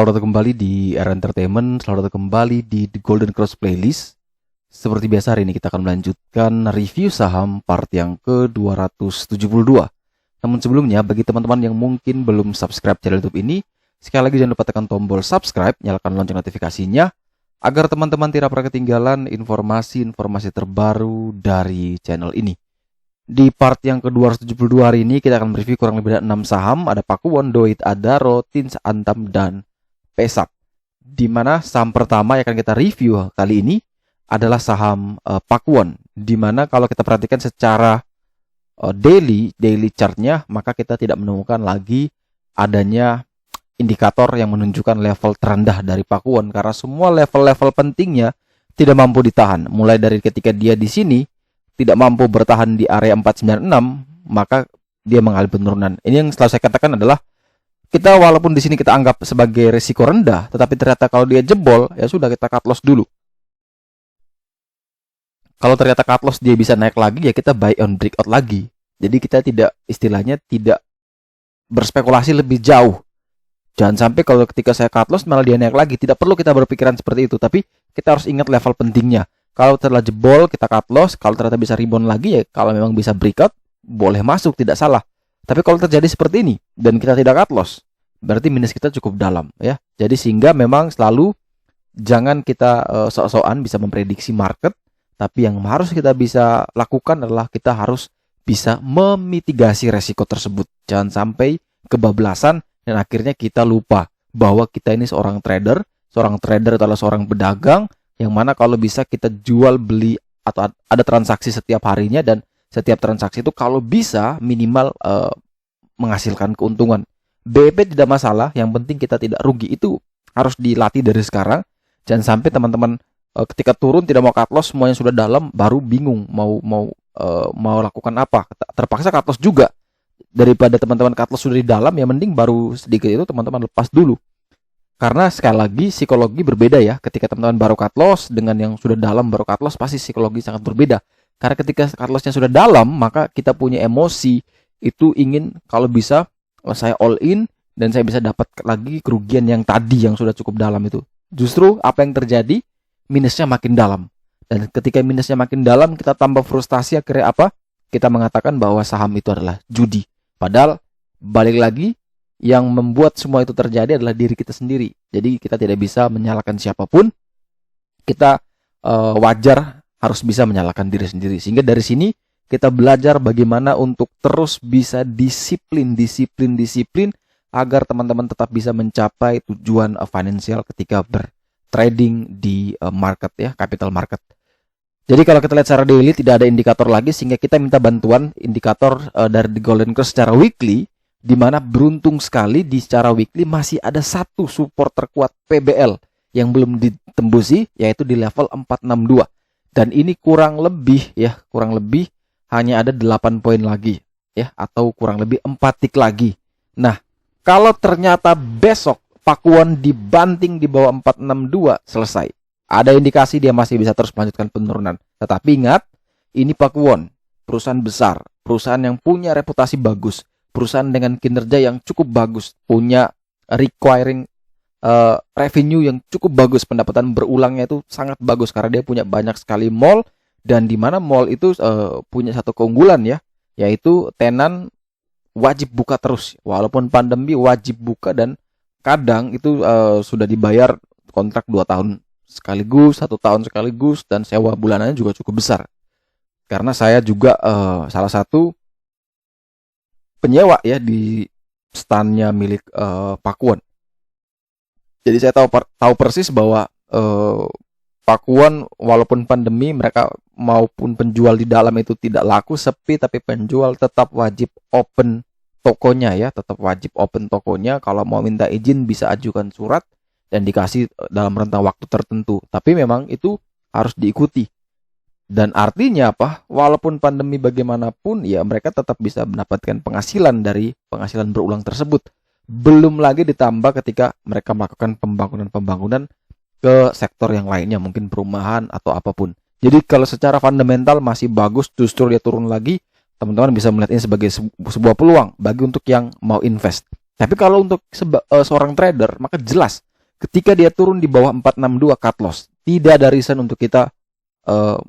Selamat datang kembali di Era Entertainment. Selamat datang kembali di The Golden Cross Playlist. Seperti biasa, hari ini kita akan melanjutkan review saham part yang ke-272. Namun sebelumnya, bagi teman-teman yang mungkin belum subscribe channel YouTube ini, sekali lagi jangan lupa tekan tombol subscribe, nyalakan lonceng notifikasinya, agar teman-teman tidak pernah ketinggalan informasi-informasi terbaru dari channel ini. Di part yang ke-272 hari ini, kita akan mereview kurang lebih ada 6 saham. Ada Pakuwon, Doit, Adaro, Tins, Antam, dan Pesap. Di mana saham pertama yang akan kita review kali ini adalah saham Pakuwon. Di mana kalau kita perhatikan secara daily chartnya, maka kita tidak menemukan lagi adanya indikator yang menunjukkan level terendah dari Pakuwon, karena semua level-level pentingnya tidak mampu ditahan. Mulai dari ketika dia di sini tidak mampu bertahan di area 496, maka dia mengalami penurunan. Ini yang selalu saya katakan adalah kita walaupun di sini kita anggap sebagai risiko rendah, tetapi ternyata kalau dia jebol, ya sudah kita cut loss dulu. Kalau ternyata cut loss dia bisa naik lagi, ya kita buy on breakout lagi. Jadi kita tidak, istilahnya tidak berspekulasi lebih jauh. Jangan sampai kalau ketika saya cut loss malah dia naik lagi. Tidak perlu kita berpikiran seperti itu, tapi kita harus ingat level pentingnya. Kalau telah jebol, kita cut loss. Kalau ternyata bisa rebound lagi, ya kalau memang bisa breakout, boleh masuk, tidak salah. Tapi kalau terjadi seperti ini dan kita tidak cut loss, berarti minus kita cukup dalam, ya. Jadi sehingga memang selalu jangan kita sok-sokan bisa memprediksi market, tapi yang harus kita bisa lakukan adalah kita harus bisa memitigasi resiko tersebut. Jangan sampai kebablasan dan akhirnya kita lupa bahwa kita ini seorang trader. Seorang trader adalah seorang pedagang yang mana kalau bisa kita jual beli atau ada transaksi setiap harinya, dan setiap transaksi itu kalau bisa minimal menghasilkan keuntungan. BEP tidak masalah, yang penting kita tidak rugi. Itu harus dilatih dari sekarang. Jangan sampai teman-teman ketika turun tidak mau cut loss, semuanya sudah dalam, baru bingung mau lakukan apa. Terpaksa cut loss juga. Daripada teman-teman cut loss sudah di dalam, ya mending baru sedikit itu teman-teman lepas dulu. Karena sekali lagi psikologi berbeda ya. Ketika teman-teman baru cut loss dengan yang sudah dalam baru cut loss, pasti psikologi sangat berbeda. Karena ketika cut lossnya sudah dalam, maka kita punya emosi itu ingin kalau bisa saya all in dan saya bisa dapat lagi kerugian yang tadi yang sudah cukup dalam itu. Justru apa yang terjadi? Minusnya makin dalam. Dan ketika minusnya makin dalam, kita tambah frustasi, akhirnya apa? Kita mengatakan bahwa saham itu adalah judi. Padahal balik lagi, yang membuat semua itu terjadi adalah diri kita sendiri. Jadi kita tidak bisa menyalahkan siapapun. Kita wajar harus bisa menyalahkan diri sendiri. Sehingga dari sini kita belajar bagaimana untuk terus bisa disiplin agar teman-teman tetap bisa mencapai tujuan finansial ketika bertrading di market ya, capital market. Jadi kalau kita lihat secara daily tidak ada indikator lagi, sehingga kita minta bantuan indikator dari The Golden Cross secara weekly, di mana beruntung sekali di secara weekly masih ada satu support terkuat PBL yang belum ditembusi, yaitu di level 462. Dan ini kurang lebih hanya ada 8 poin lagi ya, atau kurang lebih 4 tick lagi. Nah, kalau ternyata besok Pakuwon dibanting di bawah 462, selesai. Ada indikasi dia masih bisa terus melanjutkan penurunan. Tetapi ingat, ini Pakuwon, perusahaan besar, perusahaan yang punya reputasi bagus, perusahaan dengan kinerja yang cukup bagus, punya requiring revenue yang cukup bagus, pendapatan berulangnya itu sangat bagus karena dia punya banyak sekali mall, dan di mana mall itu punya satu keunggulan ya, yaitu tenan wajib buka terus, walaupun pandemi wajib buka, dan kadang itu sudah dibayar kontrak 2 tahun sekaligus, 1 tahun sekaligus, dan sewa bulanannya juga cukup besar. Karena saya juga salah satu penyewa ya di standnya milik Pakuwon. Jadi saya tahu persis bahwa Pakuwon walaupun pandemi mereka maupun penjual di dalam itu tidak laku, sepi, tapi penjual tetap wajib open tokonya ya, tetap wajib open tokonya. Kalau mau minta izin bisa ajukan surat dan dikasih dalam rentang waktu tertentu. Tapi memang itu harus diikuti. Dan artinya apa? Walaupun pandemi bagaimanapun, ya mereka tetap bisa mendapatkan penghasilan dari penghasilan berulang tersebut. Belum lagi ditambah ketika mereka melakukan pembangunan ke sektor yang lainnya, mungkin perumahan atau apapun. Jadi kalau secara fundamental masih bagus, justru dia turun lagi, teman-teman bisa melihat ini sebagai sebuah peluang bagi untuk yang mau invest. Tapi kalau untuk seorang trader, maka jelas ketika dia turun di bawah 462 cut loss. Tidak ada reason untuk kita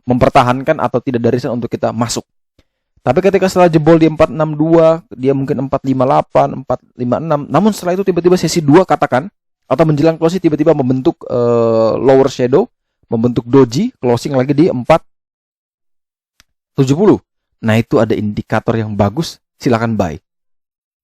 mempertahankan atau tidak ada reason untuk kita masuk. Tapi ketika setelah jebol di 462, dia mungkin 458, 456. Namun setelah itu tiba-tiba sesi 2 katakan, atau menjelang closing tiba-tiba membentuk lower shadow, membentuk doji, closing lagi di 470. Nah itu ada indikator yang bagus, silakan buy.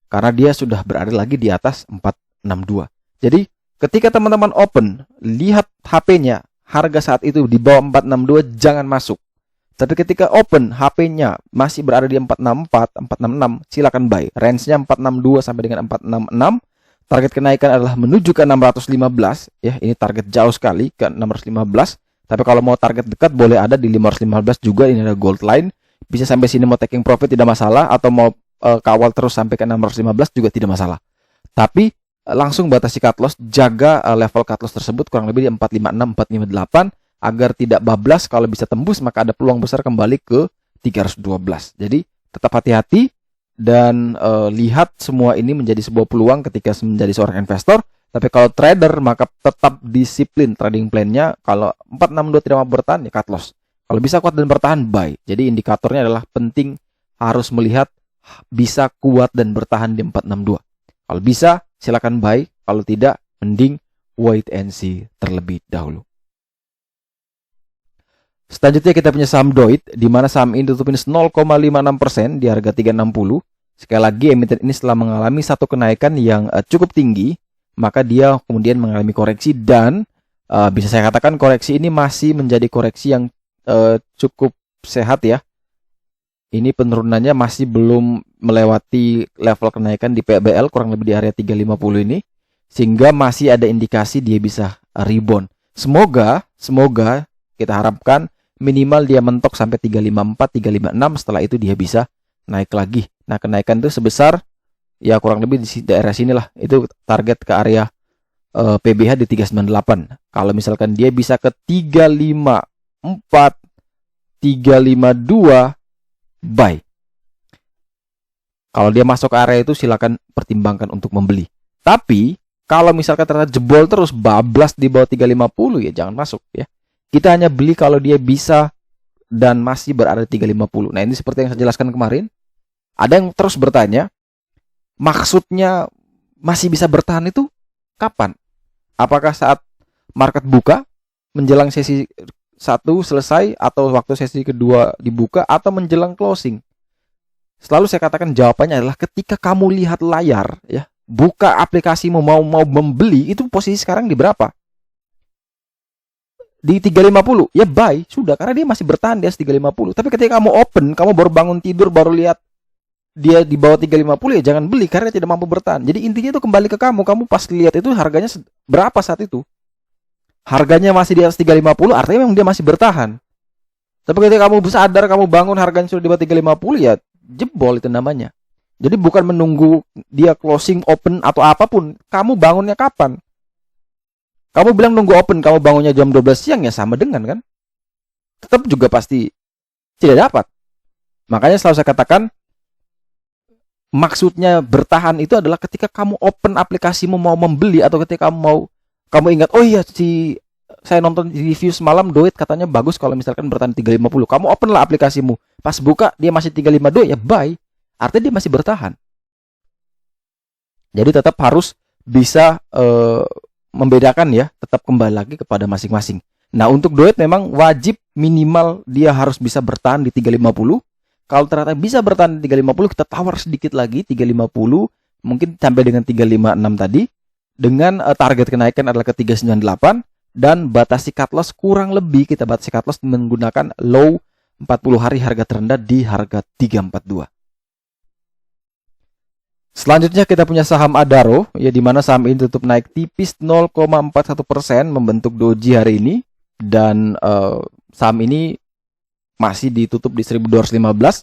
Karena dia sudah berada lagi di atas 462. Jadi ketika teman-teman open, lihat HP-nya, harga saat itu di bawah 462, jangan masuk. Tapi ketika open, HP-nya masih berada di 464, 466, silakan buy. Range-nya 462 sampai dengan 466. Target kenaikan adalah menuju ke 615. Ya, ini target jauh sekali ke 615. Tapi kalau mau target dekat boleh ada di 515 juga. Ini ada gold line. Bisa sampai sini mau taking profit tidak masalah. Atau mau kawal terus sampai ke 615 juga tidak masalah. Tapi langsung batasi cut loss. Jaga level cut loss tersebut kurang lebih di 456, 458. Agar tidak bablas, kalau bisa tembus maka ada peluang besar kembali ke 312. Jadi tetap hati-hati dan lihat semua ini menjadi sebuah peluang ketika menjadi seorang investor. Tapi kalau trader maka tetap disiplin trading plan-nya. Kalau 462 tidak mau bertahan ya cut loss. Kalau bisa kuat dan bertahan buy. Jadi indikatornya adalah penting harus melihat bisa kuat dan bertahan di 462. Kalau bisa silakan buy, kalau tidak mending wait and see terlebih dahulu. Selanjutnya kita punya saham Doit, di mana saham ini tutup minus 0,56% di harga 360. Sekali lagi emiten ini setelah mengalami satu kenaikan yang cukup tinggi, maka dia kemudian mengalami koreksi dan bisa saya katakan koreksi ini masih menjadi koreksi yang cukup sehat ya. Ini penurunannya masih belum melewati level kenaikan di PBL kurang lebih di area 350 ini, sehingga masih ada indikasi dia bisa rebound. Semoga kita harapkan minimal dia mentok sampai 354, 356, setelah itu dia bisa naik lagi. Nah, kenaikan itu sebesar ya kurang lebih di daerah sinilah. Itu target ke area PBH di 398. Kalau misalkan dia bisa ke 354, 352, buy. Kalau dia masuk ke area itu silakan pertimbangkan untuk membeli. Tapi kalau misalkan ternyata jebol terus bablas di bawah 350 ya jangan masuk ya. Kita hanya beli kalau dia bisa dan masih berada di 350. Nah, ini seperti yang saya jelaskan kemarin. Ada yang terus bertanya, maksudnya masih bisa bertahan itu kapan? Apakah saat market buka, menjelang sesi 1 selesai, atau waktu sesi kedua dibuka, atau menjelang closing? Selalu saya katakan jawabannya adalah ketika kamu lihat layar, ya, buka aplikasimu mau membeli, itu posisi sekarang di berapa? Di 350, ya buy, sudah, karena dia masih bertahan di atas 350. Tapi ketika kamu open, kamu baru bangun tidur, baru lihat dia di bawah 350, ya jangan beli karena tidak mampu bertahan. Jadi intinya itu kembali ke kamu pas lihat itu harganya berapa saat itu. Harganya masih di atas 350, artinya memang dia masih bertahan. Tapi ketika kamu sadar, kamu bangun harganya sudah di bawah 350, ya jebol itu namanya. Jadi bukan menunggu dia closing, open atau apapun, kamu bangunnya kapan? Kamu bilang nunggu open, kamu bangunnya jam 12 siang ya sama dengan kan? Tetap juga pasti tidak dapat. Makanya selalu saya katakan, maksudnya bertahan itu adalah ketika kamu open aplikasimu mau membeli, atau ketika kamu ingat, oh iya saya nonton review semalam Doit katanya bagus kalau misalkan bertahan 350. Kamu open lah aplikasimu, pas buka dia masih 352, ya buy. Artinya dia masih bertahan. Jadi tetap harus bisa membedakan ya, tetap kembali lagi kepada masing-masing. Nah, untuk Doit memang wajib minimal dia harus bisa bertahan di 350. Kalau ternyata bisa bertahan di 350, kita tawar sedikit lagi 350, mungkin sampai dengan 356 tadi, dengan target kenaikan adalah ke 398, dan batasi cut loss kurang lebih kita batasi cut loss menggunakan low 40 hari harga terendah di harga 342. Selanjutnya kita punya saham Adaro, ya, di mana saham ini tutup naik tipis 0,41%, membentuk doji hari ini, dan saham ini masih ditutup di 1215.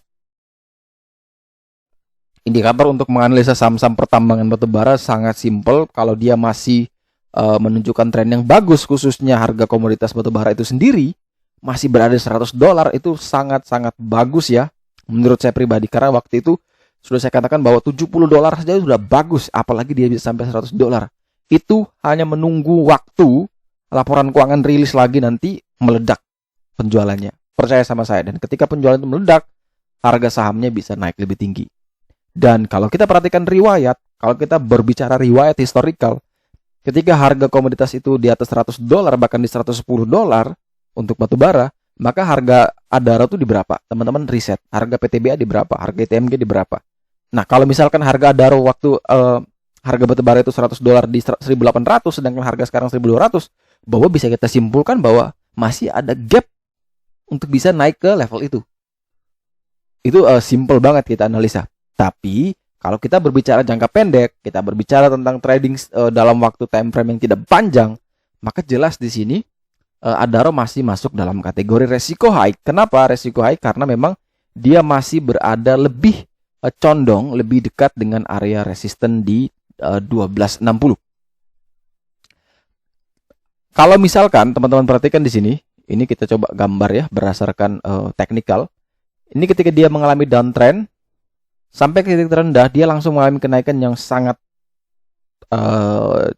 Indikator untuk menganalisa saham-saham pertambangan batubara sangat simpel. Kalau dia masih menunjukkan tren yang bagus, khususnya harga komoditas batubara itu sendiri masih berada di $100, itu sangat-sangat bagus ya menurut saya pribadi, karena waktu itu sudah saya katakan bahwa $70 saja sudah bagus, apalagi dia bisa sampai $100. itu hanya menunggu waktu laporan keuangan rilis lagi, nanti meledak penjualannya. Percaya sama saya. Dan ketika penjualan itu meledak, harga sahamnya bisa naik lebih tinggi. Dan kalau kita perhatikan riwayat, kalau kita berbicara riwayat historical, ketika harga komoditas itu di atas $100, bahkan di $110 untuk batu bara, maka harga Adaro itu di berapa? Teman-teman riset. Harga PTBA di berapa? Harga ITMG di berapa? Nah, kalau misalkan harga Adaro waktu harga batu bara itu $100 di 1.800, sedangkan harga sekarang 1.200, bahwa bisa kita simpulkan bahwa masih ada gap untuk bisa naik ke level itu. Itu simple banget kita analisa. Tapi kalau kita berbicara jangka pendek, kita berbicara tentang trading dalam waktu time frame yang tidak panjang, maka jelas di sini Adaro masih masuk dalam kategori resiko high. Kenapa resiko high? Karena memang dia masih berada lebih condong, lebih dekat dengan area resisten di 1260. Kalau misalkan teman-teman perhatikan di sini, ini kita coba gambar ya berdasarkan teknikal. Ini ketika dia mengalami downtrend sampai ke titik terendah, dia langsung mengalami kenaikan yang sangat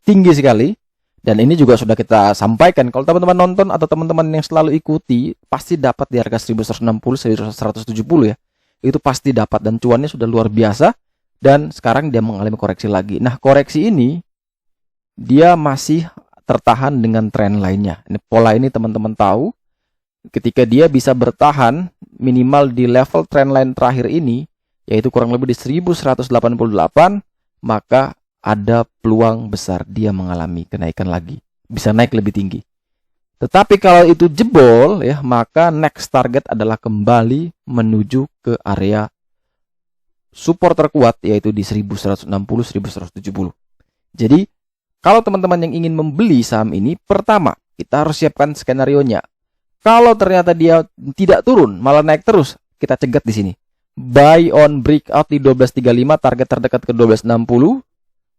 tinggi sekali. Dan ini juga sudah kita sampaikan. Kalau teman-teman nonton atau teman-teman yang selalu ikuti, pasti dapat di harga 1160, 1170 ya. Itu pasti dapat dan cuannya sudah luar biasa. Dan sekarang dia mengalami koreksi lagi. Nah, koreksi ini dia masih tertahan dengan tren lainnya. Ini pola ini teman-teman tahu. Ketika dia bisa bertahan minimal di level trendline terakhir ini, yaitu kurang lebih di 1188, maka ada peluang besar dia mengalami kenaikan lagi. Bisa naik lebih tinggi. Tetapi kalau itu jebol ya, maka next target adalah kembali menuju ke area support terkuat, yaitu di 1160, 1170. Jadi, kalau teman-teman yang ingin membeli saham ini, pertama, kita harus siapkan skenario-nya. Kalau ternyata dia tidak turun, malah naik terus, kita cegat di sini. Buy on breakout di 1235, target terdekat ke 1260.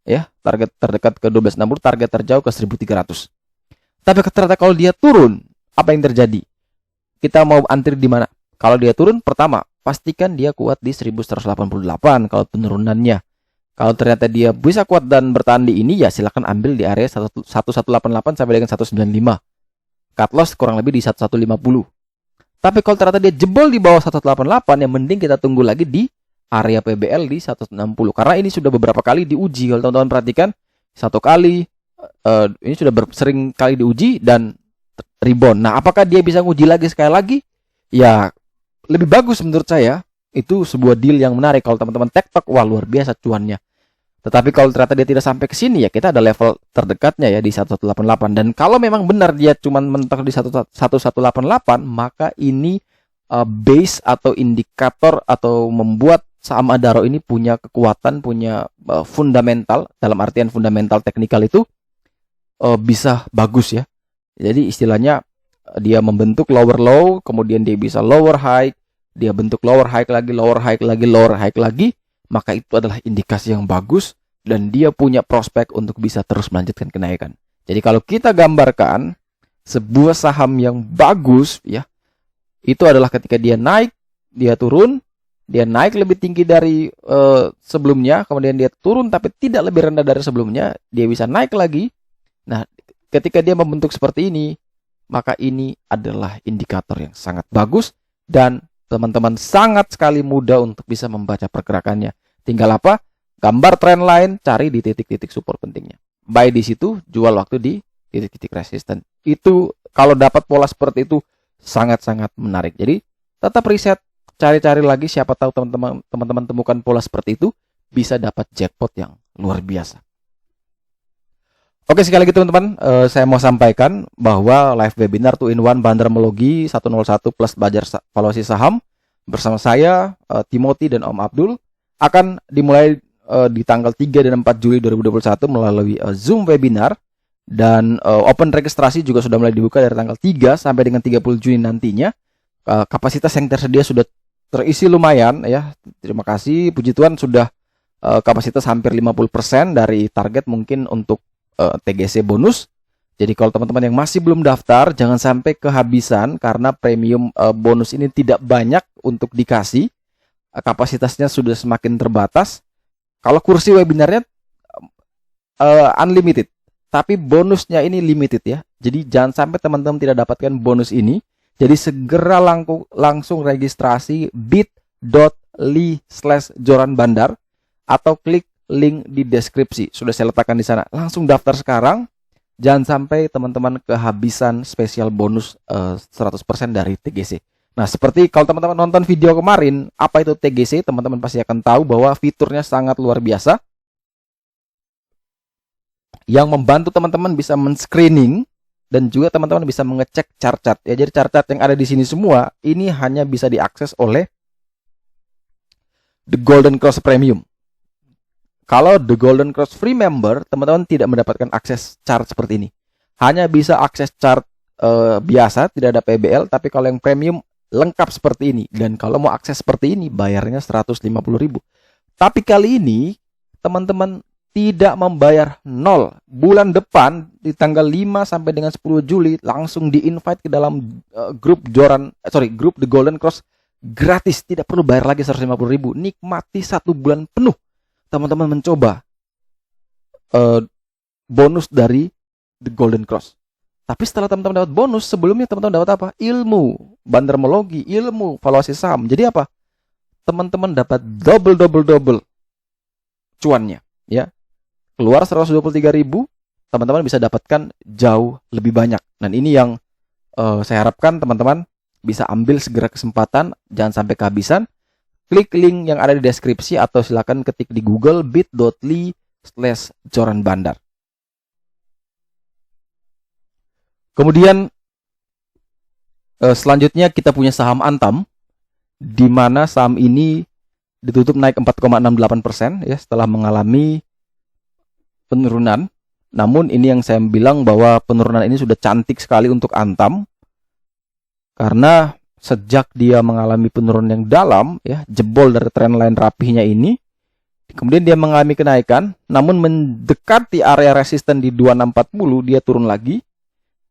Ya, target terdekat ke 1260, target terjauh ke 1300. Tapi ternyata kalau dia turun, apa yang terjadi? Kita mau antri di mana? Kalau dia turun, pertama, pastikan dia kuat di 1188 kalau penurunannya. Kalau ternyata dia bisa kuat dan bertahan di ini, ya silakan ambil di area 1188 sampai dengan 195. Cut loss kurang lebih di 1150. Tapi kalau ternyata dia jebol di bawah 188, yang mending kita tunggu lagi di area PBL di 160. Karena ini sudah beberapa kali diuji. Kalau teman-teman perhatikan, satu kali, ini sudah sering kali diuji dan rebound. Nah, apakah dia bisa nguji lagi sekali lagi? Ya, lebih bagus menurut saya. Itu sebuah deal yang menarik. Kalau teman-teman tektok, wah luar biasa cuannya. Tetapi kalau ternyata dia tidak sampai ke sini, ya kita ada level terdekatnya ya di 1188. Dan kalau memang benar dia cuma mentok di 1188, maka ini base atau indikator atau membuat saham Adaro ini punya kekuatan, punya fundamental, dalam artian fundamental teknikal itu bisa bagus ya. Jadi istilahnya dia membentuk lower low, kemudian dia bisa lower high, dia bentuk lower high lagi, lower high lagi, lower high lagi, maka itu adalah indikasi yang bagus dan dia punya prospek untuk bisa terus melanjutkan kenaikan. Jadi kalau kita gambarkan sebuah saham yang bagus ya, itu adalah ketika dia naik, dia turun, dia naik lebih tinggi dari sebelumnya, kemudian dia turun tapi tidak lebih rendah dari sebelumnya, dia bisa naik lagi. Nah, ketika dia membentuk seperti ini, maka ini adalah indikator yang sangat bagus dan teman-teman sangat sekali mudah untuk bisa membaca pergerakannya. Tinggal apa? Gambar trend line, cari di titik-titik support pentingnya. Buy di situ, jual waktu di titik-titik resisten. Itu kalau dapat pola seperti itu sangat-sangat menarik. Jadi tetap riset, cari-cari lagi, siapa tahu teman-teman temukan pola seperti itu bisa dapat jackpot yang luar biasa. Oke, sekali lagi teman-teman, saya mau sampaikan bahwa live webinar 2-in-1 Bandarmologi 101 plus belajar valuasi saham bersama saya, Timothy dan Om Abdul akan dimulai di tanggal 3 dan 4 Juli 2021 melalui Zoom webinar dan open registrasi juga sudah mulai dibuka dari tanggal 3 sampai dengan 30 Juni nantinya. Kapasitas yang tersedia sudah terisi lumayan ya. Terima kasih, puji Tuhan sudah kapasitas hampir 50% dari target mungkin untuk TGC bonus. Jadi kalau teman-teman yang masih belum daftar, jangan sampai kehabisan karena premium bonus ini tidak banyak untuk dikasih. Kapasitasnya sudah semakin terbatas. Kalau kursi webinarnya unlimited, Tapi bonusnya ini limited ya. Jadi jangan sampai teman-teman tidak dapatkan bonus ini. Jadi segera langsung registrasi bit.ly/joranbandar atau klik link di deskripsi. Sudah saya letakkan di sana. Langsung daftar sekarang. Jangan sampai teman-teman kehabisan spesial bonus 100% dari TGC. Nah, seperti kalau teman-teman nonton video kemarin, apa itu TGC, teman-teman pasti akan tahu bahwa fiturnya sangat luar biasa. Yang membantu teman-teman bisa men-screening dan juga teman-teman bisa mengecek chart-chart. Ya, jadi chart-chart yang ada di sini semua, ini hanya bisa diakses oleh The Golden Cross Premium. Kalau The Golden Cross Free Member, teman-teman tidak mendapatkan akses chart seperti ini. Hanya bisa akses chart biasa, tidak ada PBL. Tapi kalau yang premium, lengkap seperti ini. Dan kalau mau akses seperti ini, bayarnya 150.000. Tapi kali ini, teman-teman tidak membayar 0. Bulan depan, di tanggal 5 sampai dengan 10 Juli, langsung di-invite ke dalam grup The Golden Cross gratis. Tidak perlu bayar lagi 150.000. Nikmati 1 bulan penuh. Teman-teman mencoba bonus dari The Golden Cross. Tapi setelah teman-teman dapat bonus, sebelumnya teman-teman dapat apa? Ilmu, bandarmologi, ilmu, valuasi saham. Jadi apa? Teman-teman dapat double cuannya, ya. Keluar 123.000, teman-teman bisa dapatkan jauh lebih banyak. Dan ini yang saya harapkan teman-teman bisa ambil segera kesempatan, jangan sampai kehabisan. Klik link yang ada di deskripsi atau silakan ketik di Google bit.ly/joranbandar. Kemudian selanjutnya kita punya saham Antam, di mana saham ini ditutup naik 4,68% ya setelah mengalami penurunan. Namun ini yang saya bilang bahwa penurunan ini sudah cantik sekali untuk Antam, karena sejak dia mengalami penurunan yang dalam, ya, jebol dari trendline rapihnya ini, kemudian dia mengalami kenaikan, namun mendekati area resisten di 2640, dia turun lagi,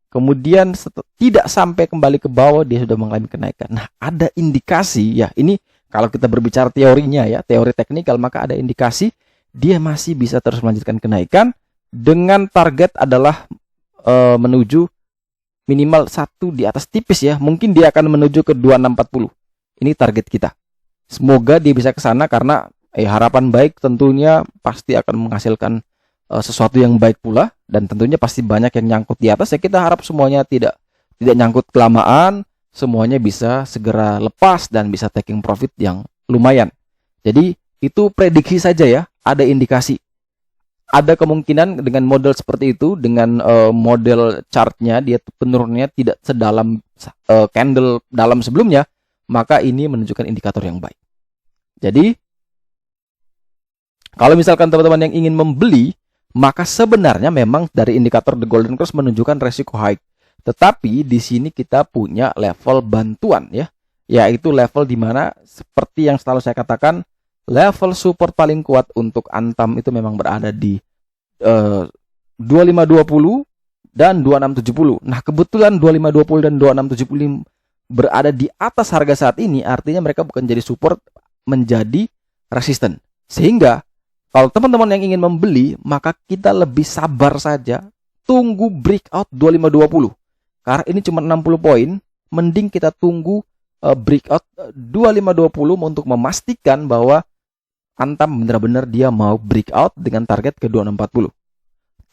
kemudian tidak sampai kembali ke bawah, dia sudah mengalami kenaikan. Nah, ada indikasi, ya, ini kalau kita berbicara teorinya, ya, teori teknikal, maka ada indikasi dia masih bisa terus melanjutkan kenaikan, dengan target adalah menuju minimal 1 di atas tipis ya. Mungkin dia akan menuju ke 2640. Ini target kita. Semoga dia bisa ke sana karena harapan baik tentunya pasti akan menghasilkan sesuatu yang baik pula, dan tentunya pasti banyak yang nyangkut di atas ya. Kita harap semuanya tidak nyangkut kelamaan, semuanya bisa segera lepas dan bisa taking profit yang lumayan. Jadi itu prediksi saja ya, ada indikasi. Ada kemungkinan dengan model seperti itu, dengan model chartnya, dia penurunannya tidak sedalam candle dalam sebelumnya, maka ini menunjukkan indikator yang baik. Jadi, kalau misalkan teman-teman yang ingin membeli, maka sebenarnya memang dari indikator The Golden Cross menunjukkan resiko high. Tetapi di sini kita punya level bantuan ya, yaitu level di mana seperti yang selalu saya katakan, level support paling kuat untuk Antam itu memang berada di 2520 dan 2670. Nah, kebetulan 2520 dan 2670 berada di atas harga saat ini, artinya mereka bukan jadi support, menjadi resisten. Sehingga kalau teman-teman yang ingin membeli, maka kita lebih sabar saja, tunggu breakout 2520. Karena ini cuma 60 poin, mending kita tunggu breakout 2520 untuk memastikan bahwa Antam benar-benar dia mau breakout dengan target ke 2640.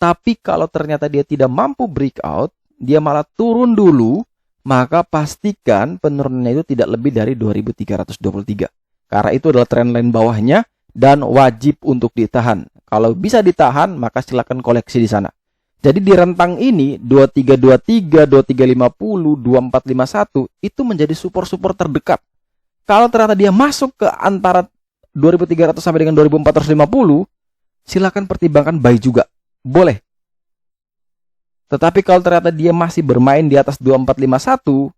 Tapi kalau ternyata dia tidak mampu breakout, dia malah turun dulu, maka pastikan penurunannya itu tidak lebih dari 2323. Karena itu adalah trendline bawahnya dan wajib untuk ditahan. Kalau bisa ditahan, maka silakan koleksi di sana. Jadi di rentang ini 2323, 2350, 2451 itu menjadi support-support terdekat. Kalau ternyata dia masuk ke antara 2300 sampai dengan 2450, silakan pertimbangkan buy juga. Boleh. Tetapi kalau ternyata dia masih bermain di atas 2451,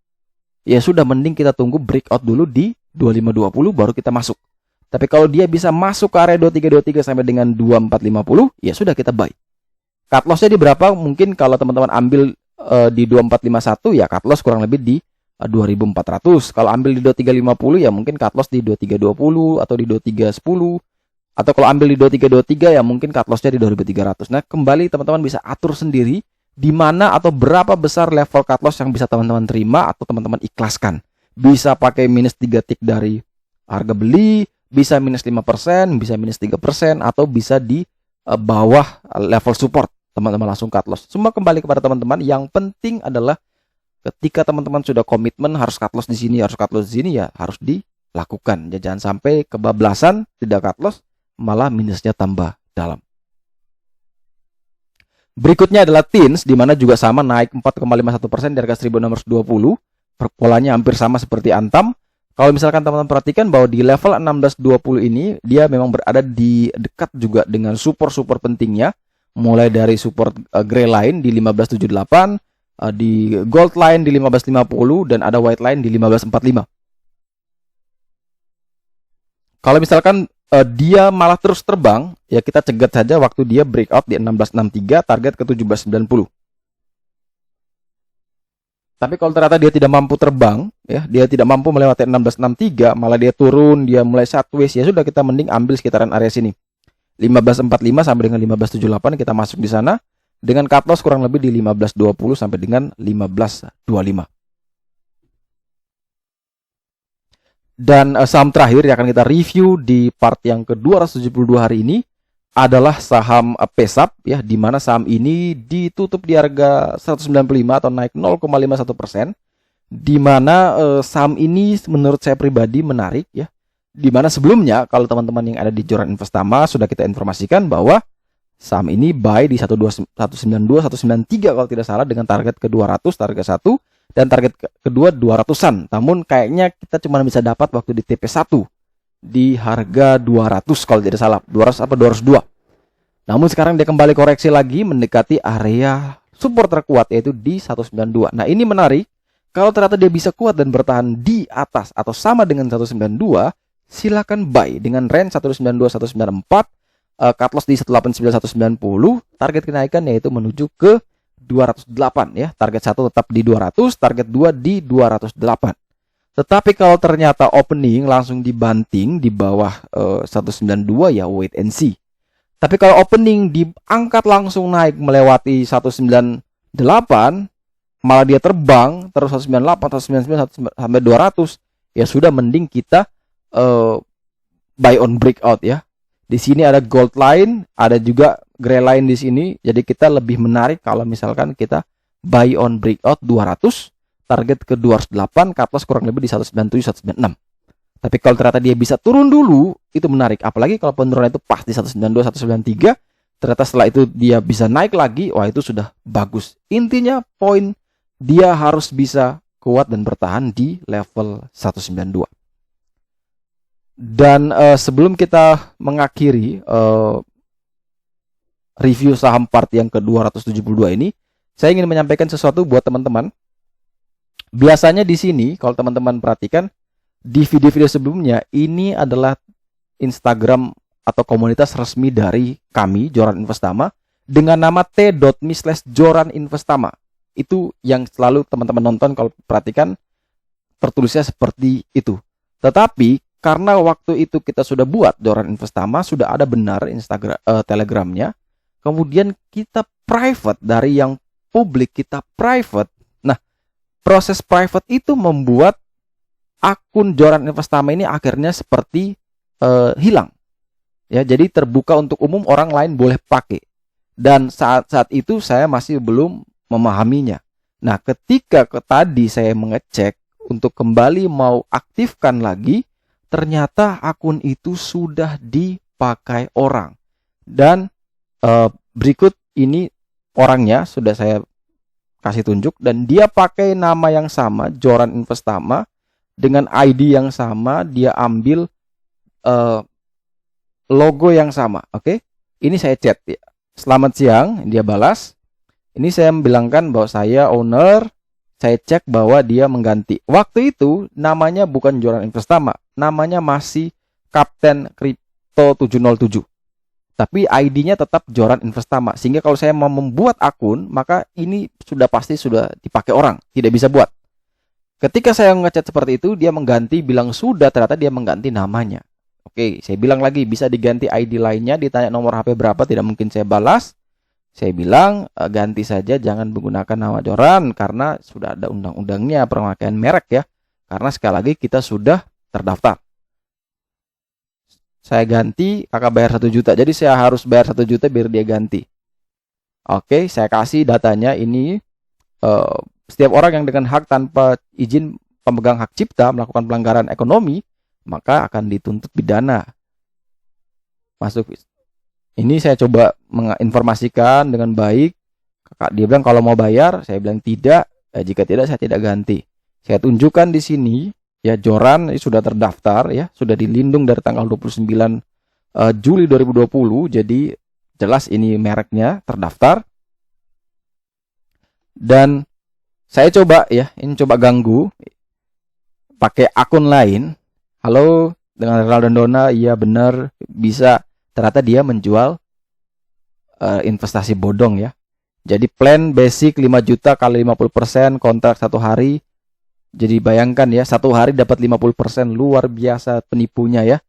ya sudah, mending kita tunggu breakout dulu di 2520 baru kita masuk. Tapi kalau dia bisa masuk ke area 2323 sampai dengan 2450, ya sudah, kita buy. Cut loss-nya di berapa? Mungkin kalau teman-teman ambil di 2451, ya cut loss kurang lebih di 2400. Kalau ambil di 2350, ya mungkin cut loss di 2320 atau di 2310. Atau kalau ambil di 2323 ya mungkin cut loss-nya di 2300. Nah, kembali teman-teman bisa atur sendiri di mana atau berapa besar level cut loss yang bisa teman-teman terima atau teman-teman ikhlaskan. Bisa pakai minus 3 tick dari harga beli, bisa minus 5%, bisa minus 3%, atau bisa di bawah level support. Teman-teman langsung cut loss. Semua kembali kepada teman-teman. Yang penting adalah ketika teman-teman sudah komitmen harus cut loss di sini, harus cut loss di sini, ya harus dilakukan. Jangan sampai kebablasan tidak cut loss, malah minusnya tambah dalam. Berikutnya adalah TINS, di mana juga sama naik 4,51% di harga 1620. Polanya hampir sama seperti Antam. Kalau misalkan teman-teman perhatikan bahwa di level 1620 ini dia memang berada di dekat juga dengan support-support pentingnya, mulai dari support gray line di 1578, di gold line di 1550, dan ada white line di 1545. Kalau misalkan dia malah terus terbang, ya kita cegat saja waktu dia breakout di 1663, target ke 1790. Tapi kalau ternyata dia tidak mampu terbang, ya dia tidak mampu melewati 1663, malah dia turun, dia mulai sideways, ya sudah kita mending ambil sekitaran area sini. 1545 sampai dengan 1578 kita masuk di sana dengan cut loss kurang lebih di 1520 sampai dengan 1525. Dan saham terakhir yang akan kita review di part yang ke-272 hari ini adalah saham PESAP, ya, di mana saham ini ditutup di harga 195 atau naik 0,51%, di mana saham ini menurut saya pribadi menarik, ya. Di mana sebelumnya kalau teman-teman yang ada di Joran Investama sudah kita informasikan bahwa saham ini buy di 192, 193 kalau tidak salah, dengan target ke 200, target 1, dan target kedua 200-an. Namun kayaknya kita cuma bisa dapat waktu di TP1 di harga 200 kalau tidak salah, 200 apa 202. Namun sekarang dia kembali koreksi lagi mendekati area support terkuat yaitu di 192. Nah, ini menarik. Kalau ternyata dia bisa kuat dan bertahan di atas atau sama dengan 192, silakan buy dengan range 192 194, cut loss di 189 190, target kenaikan yaitu menuju ke 208, ya. Target 1 tetap di 200, target 2 di 208. Tetapi kalau ternyata opening langsung dibanting di bawah 192, ya wait and see. Tapi kalau opening diangkat langsung naik melewati 198, malah dia terbang terus 198, 199 sampai 200, ya sudah mending kita buy on breakout, ya. Di sini ada gold line, ada juga gray line di sini. Jadi kita lebih menarik kalau misalkan kita buy on breakout 200, target ke 208, cut loss kurang lebih di 197 196. Tapi kalau ternyata dia bisa turun dulu, itu menarik. Apalagi kalau penurunan itu pas di 192 193, ternyata setelah itu dia bisa naik lagi, wah itu sudah bagus. Intinya poin dia harus bisa kuat dan bertahan di level 192. Dan sebelum kita mengakhiri review saham part yang ke-272 ini, saya ingin menyampaikan sesuatu buat teman-teman. Biasanya di sini, kalau teman-teman perhatikan, di video-video sebelumnya, ini adalah Instagram atau komunitas resmi dari kami, Joran Investama, dengan nama t.me/joraninvestama. Itu yang selalu teman-teman nonton kalau perhatikan, tertulisnya seperti itu. Tetapi karena waktu itu kita sudah buat Joran Investama, sudah ada benar Instagram, Telegramnya. Kemudian kita private, dari yang publik kita private. Nah, proses private itu membuat akun Joran Investama ini akhirnya seperti hilang. Ya, jadi terbuka untuk umum, orang lain boleh pakai. Dan saat itu saya masih belum memahaminya. Nah, ketika tadi saya mengecek untuk kembali mau aktifkan lagi, ternyata akun itu sudah dipakai orang. Dan berikut ini orangnya sudah saya kasih tunjuk, dan dia pakai nama yang sama, Joran Investama, dengan ID yang sama, dia ambil logo yang sama. Oke, ini saya chat ya. Selamat siang, dia balas. Ini saya bilangkan bahwa saya owner. Saya cek bahwa dia mengganti. Waktu itu namanya bukan Joran Investama, namanya masih Kapten Crypto 707. Tapi ID-nya tetap Joran Investama. Sehingga kalau saya mau membuat akun, maka ini sudah pasti sudah dipakai orang, tidak bisa buat. Ketika saya ngechat seperti itu, dia mengganti, bilang sudah, ternyata dia mengganti namanya. Oke, saya bilang lagi bisa diganti ID lainnya, ditanya nomor HP berapa, tidak mungkin saya balas. Saya bilang ganti saja, jangan menggunakan nama Joran karena sudah ada undang-undangnya pemakaian merek ya. Karena sekali lagi kita sudah terdaftar. Saya ganti, kakak bayar 1 juta. Jadi saya harus bayar 1 juta biar dia ganti. Oke, saya kasih datanya ini. Setiap orang yang dengan hak tanpa izin pemegang hak cipta melakukan pelanggaran ekonomi, maka akan dituntut pidana. Masuk. Ini saya coba menginformasikan dengan baik. Kakak dia bilang kalau mau bayar, saya bilang tidak. Jika tidak, saya tidak ganti. Saya tunjukkan di sini ya, Joran sudah terdaftar ya, sudah dilindung dari tanggal 29 Juli 2020. Jadi jelas ini mereknya terdaftar. Dan saya coba ya, ini coba ganggu pakai akun lain. Halo, dengan Renal dan Dona, iya benar bisa. Ternyata dia menjual investasi bodong ya. Jadi plan basic 5 juta kali 50%, kontrak 1 hari. Jadi bayangkan ya, 1 hari dapat 50%, luar biasa penipunya ya.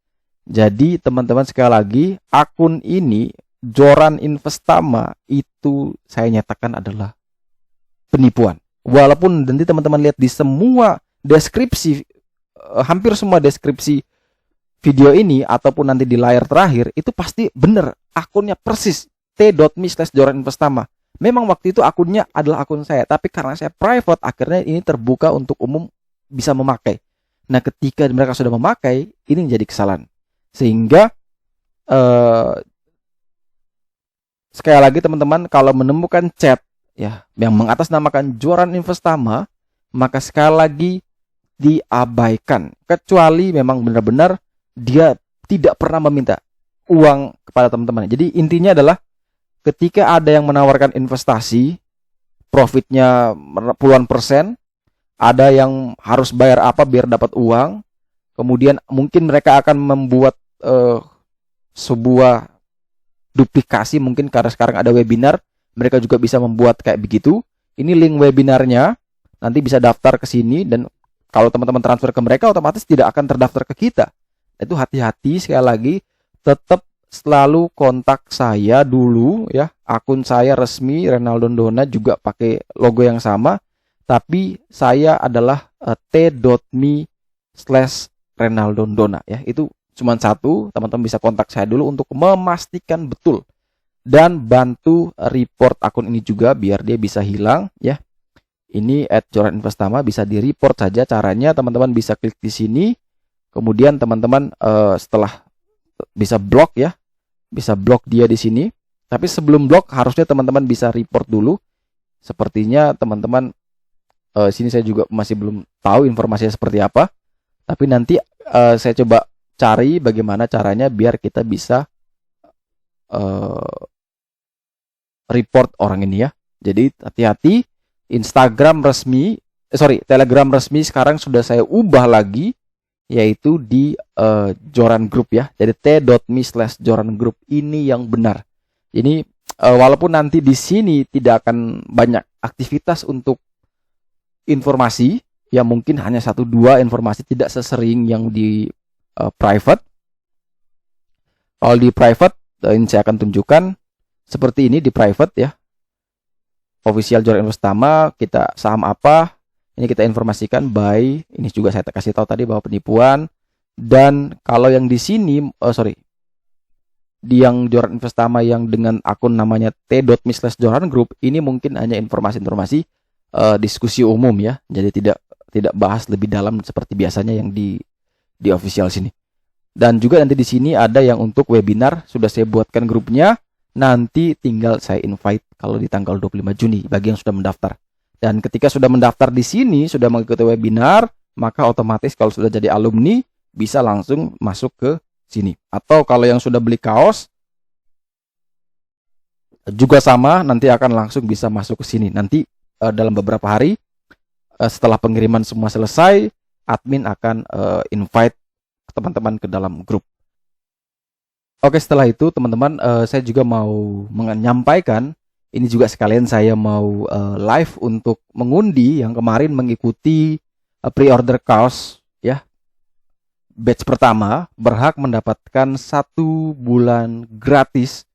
Jadi teman-teman sekali lagi, akun ini Joran Investama itu saya nyatakan adalah penipuan. Walaupun nanti teman-teman lihat di semua deskripsi, hampir semua deskripsi video ini ataupun nanti di layar terakhir itu pasti benar akunnya persis t.me/Joran Investama. Memang waktu itu akunnya adalah akun saya, tapi karena saya private akhirnya ini terbuka untuk umum bisa memakai. Nah, ketika mereka sudah memakai, ini menjadi kesalahan. Sehingga sekali lagi teman-teman, kalau menemukan chat ya yang mengatasnamakan Joran Investama, maka sekali lagi diabaikan, kecuali memang benar-benar dia tidak pernah meminta uang kepada teman-teman. Jadi intinya adalah ketika ada yang menawarkan investasi, profitnya puluhan persen, ada yang harus bayar apa biar dapat uang, kemudian mungkin mereka akan membuat sebuah duplikasi, mungkin karena sekarang ada webinar, mereka juga bisa membuat kayak begitu. Ini link webinarnya, nanti bisa daftar ke sini dan kalau teman-teman transfer ke mereka otomatis tidak akan terdaftar ke kita. Itu hati-hati, sekali lagi tetap selalu kontak saya dulu ya. Akun saya resmi Renal dan Dona juga pakai logo yang sama, tapi saya adalah t.me/Renal dan Dona ya. Itu cuma satu, teman-teman bisa kontak saya dulu untuk memastikan betul dan bantu report akun ini juga biar dia bisa hilang ya. Ini @Joran Investama bisa di report saja. Caranya teman-teman bisa klik di sini. Kemudian teman-teman setelah bisa blok ya, bisa blok dia di sini. Tapi sebelum blok harusnya teman-teman bisa report dulu. Sepertinya teman-teman sini saya juga masih belum tahu informasinya seperti apa. Tapi nanti saya coba cari bagaimana caranya biar kita bisa report orang ini ya. Jadi hati-hati. Instagram resmi, Telegram resmi sekarang sudah saya ubah lagi, yaitu di Joran Group ya. Jadi t.me/Joran Group ini yang benar. Ini walaupun nanti di sini tidak akan banyak aktivitas untuk informasi, ya mungkin hanya 1-2 informasi, tidak sesering yang di private. Kalau di private, ini saya akan tunjukkan seperti ini di private ya. Official Joran Investama, kita saham apa, ini kita informasikan buy, ini juga saya kasih tahu tadi bahwa penipuan. Dan kalau yang di sini, di yang Joran Investama yang dengan akun namanya t.me/Joran Group, ini mungkin hanya informasi-informasi diskusi umum ya, jadi tidak bahas lebih dalam seperti biasanya yang di official sini. Dan juga nanti di sini ada yang untuk webinar, sudah saya buatkan grupnya. Nanti tinggal saya invite kalau di tanggal 25 Juni bagi yang sudah mendaftar. Dan ketika sudah mendaftar di sini, sudah mengikuti webinar, maka otomatis kalau sudah jadi alumni bisa langsung masuk ke sini. Atau kalau yang sudah beli kaos juga sama, nanti akan langsung bisa masuk ke sini. Nanti dalam beberapa hari setelah pengiriman semua selesai, admin akan invite teman-teman ke dalam grup. Oke, setelah itu teman-teman, saya juga mau menyampaikan, ini juga sekalian saya mau live untuk mengundi yang kemarin mengikuti pre-order kaos ya. batch pertama berhak mendapatkan 1 bulan gratis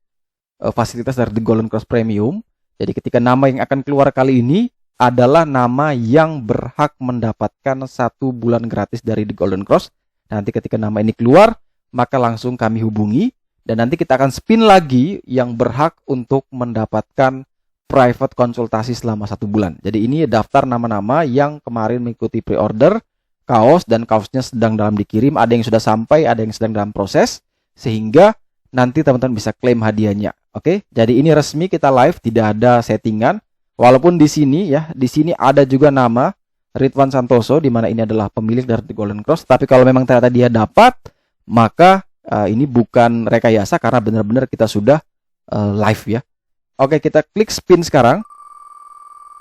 fasilitas dari The Golden Cross Premium. Jadi ketika nama yang akan keluar kali ini adalah nama yang berhak mendapatkan 1 bulan gratis dari The Golden Cross. Nanti ketika nama ini keluar, maka langsung kami hubungi dan nanti kita akan spin lagi yang berhak untuk mendapatkan private konsultasi selama 1 bulan. Jadi ini daftar nama-nama yang kemarin mengikuti pre-order kaos dan kaosnya sedang dalam dikirim. Ada yang sudah sampai, ada yang sedang dalam proses, sehingga nanti teman-teman bisa klaim hadiahnya. Oke, jadi ini resmi kita live, tidak ada settingan. Walaupun di sini ya, di sini ada juga nama Ridwan Santoso, di mana ini adalah pemilik dari The Golden Cross. Tapi kalau memang ternyata dia dapat, maka ini bukan rekayasa karena benar-benar kita sudah live ya. Oke, kita klik spin sekarang.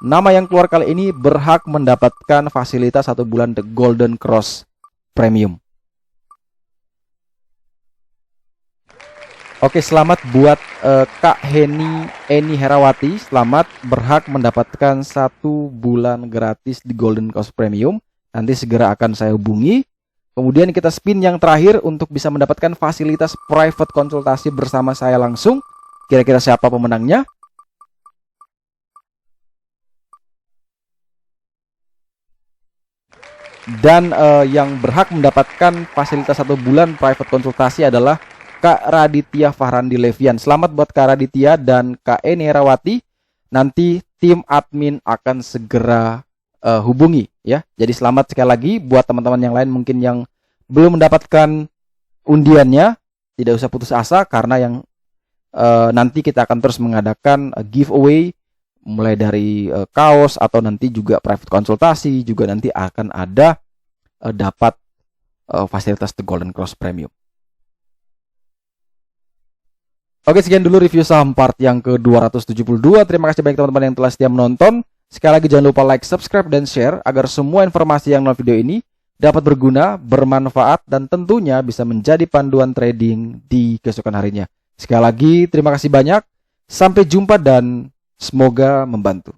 Nama yang keluar kali ini berhak mendapatkan fasilitas 1 bulan The Golden Cross Premium. Oke, selamat buat Kak Eni Herawati. Selamat berhak mendapatkan 1 bulan gratis di Golden Cross Premium. Nanti segera akan saya hubungi. Kemudian kita spin yang terakhir untuk bisa mendapatkan fasilitas private konsultasi bersama saya langsung. Kira-kira siapa pemenangnya? Dan yang berhak mendapatkan fasilitas 1 bulan private konsultasi adalah Kak Raditya Fahrandi Levian. Selamat buat Kak Raditya dan Kak Eni Herawati. Nanti tim admin akan segera hubungi ya. Jadi selamat sekali lagi buat teman-teman yang lain mungkin yang belum mendapatkan undiannya, tidak usah putus asa karena yang nanti kita akan terus mengadakan giveaway mulai dari kaos atau nanti juga private konsultasi, juga nanti akan ada dapat fasilitas The Golden Cross Premium. Oke, sekian dulu review saham part yang ke-272. Terima kasih banyak teman-teman yang telah setia menonton. Sekali lagi jangan lupa like, subscribe, dan share agar semua informasi yang dalam video ini dapat berguna, bermanfaat, dan tentunya bisa menjadi panduan trading di keesokan harinya. Sekali lagi terima kasih banyak. Sampai jumpa dan semoga membantu.